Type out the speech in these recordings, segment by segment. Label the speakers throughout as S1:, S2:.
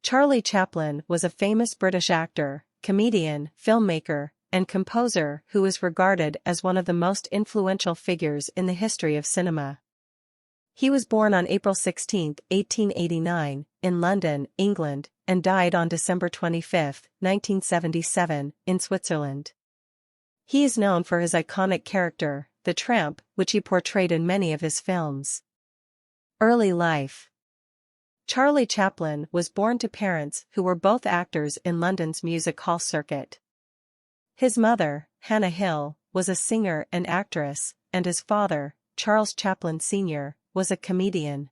S1: Charlie Chaplin was a famous British actor, comedian, filmmaker, and composer who is regarded as one of the most influential figures in the history of cinema. He was born on April 16, 1889, in London, England, and died on December 25, 1977, in Switzerland. He is known for his iconic character, the tramp, which he portrayed in many of his films. Early life. Charlie Chaplin was born to parents who were both actors in London's music hall circuit. His mother, Hannah Hill, was a singer and actress, and his father, Charles Chaplin Sr., was a comedian.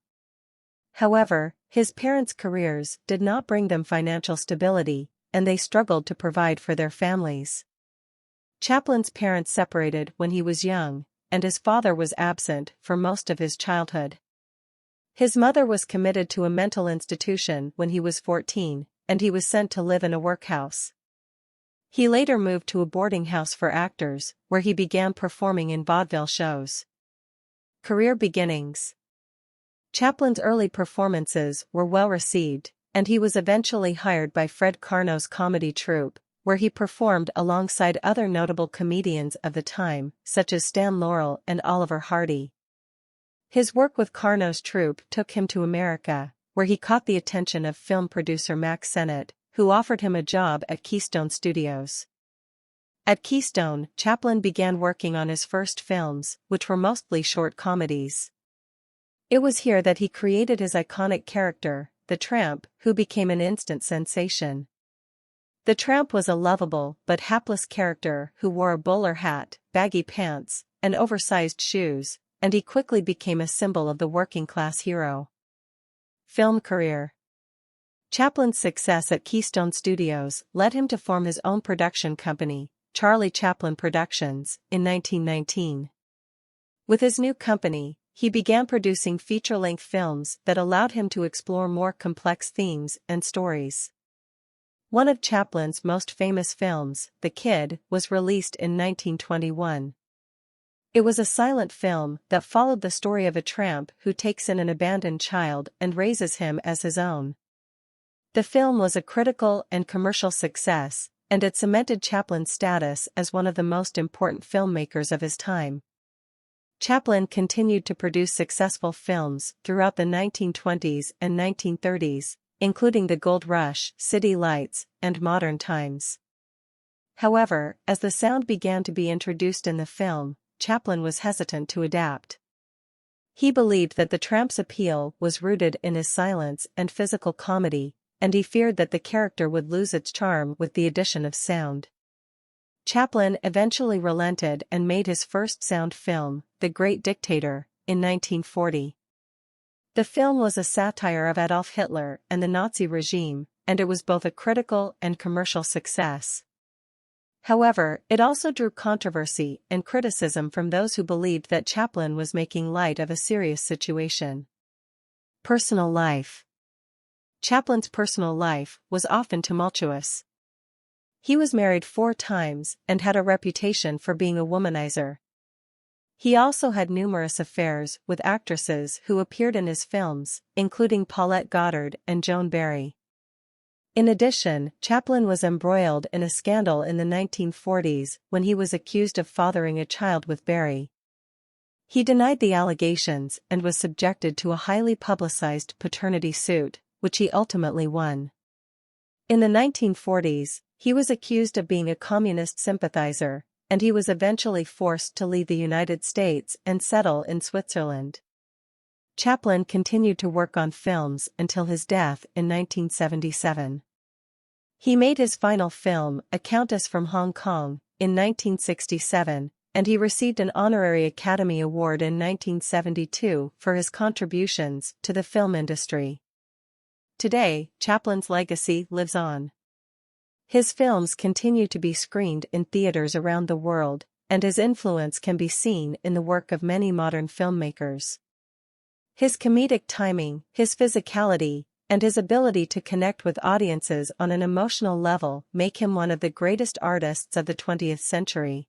S1: However, his parents' careers did not bring them financial stability, and they struggled to provide for their families. Chaplin's parents separated when he was young, and his father was absent for most of his childhood. His mother was committed to a mental institution when he was 14, and he was sent to live in a workhouse. He later moved to a boarding house for actors, where he began performing in vaudeville shows. Career beginnings. Chaplin's early performances were well received, and he was eventually hired by Fred Karno's comedy troupe, where he performed alongside other notable comedians of the time, such as Stan Laurel and Oliver Hardy. His work with Karno's troupe took him to America, where he caught the attention of film producer Max Sennett, who offered him a job at Keystone Studios. At Keystone, Chaplin began working on his first films, which were mostly short comedies. It was here that he created his iconic character, the tramp, who became an instant sensation. The tramp was a lovable but hapless character who wore a bowler hat, baggy pants, and oversized shoes, and he quickly became a symbol of the working-class hero. Film career. Chaplin's success at Keystone Studios led him to form his own production company, Charlie Chaplin Productions, in 1919. With his new company, he began producing feature-length films that allowed him to explore more complex themes and stories. One of Chaplin's most famous films, The Kid, was released in 1921. It was a silent film that followed the story of a tramp who takes in an abandoned child and raises him as his own. The film was a critical and commercial success, and it cemented Chaplin's status as one of the most important filmmakers of his time. Chaplin continued to produce successful films throughout the 1920s and 1930s, including The Gold Rush, City Lights, and Modern Times. However, as the sound began to be introduced in the film, Chaplin was hesitant to adapt. He believed that the tramp's appeal was rooted in his silence and physical comedy, and he feared that the character would lose its charm with the addition of sound. Chaplin eventually relented and made his first sound film, The Great Dictator, in 1940. The film was a satire of Adolf Hitler and the Nazi regime, and it was both a critical and commercial success. However, it also drew controversy and criticism from those who believed that Chaplin was making light of a serious situation. Personal life. Chaplin's personal life was often tumultuous. He was married 4 times and had a reputation for being a womanizer. He also had numerous affairs with actresses who appeared in his films, including Paulette Goddard and Joan Barry. In addition, Chaplin was embroiled in a scandal in the 1940s when he was accused of fathering a child with Barry. He denied the allegations and was subjected to a highly publicized paternity suit, which he ultimately won. In the 1940s, he was accused of being a communist sympathizer, and he was eventually forced to leave the United States and settle in Switzerland. Chaplin continued to work on films until his death in 1977. He made his final film, A Countess from Hong Kong, in 1967, and he received an honorary Academy Award in 1972 for his contributions to the film industry. Today, Chaplin's legacy lives on. His films continue to be screened in theaters around the world, and his influence can be seen in the work of many modern filmmakers. His comedic timing, his physicality, and his ability to connect with audiences on an emotional level make him one of the greatest artists of the 20th century.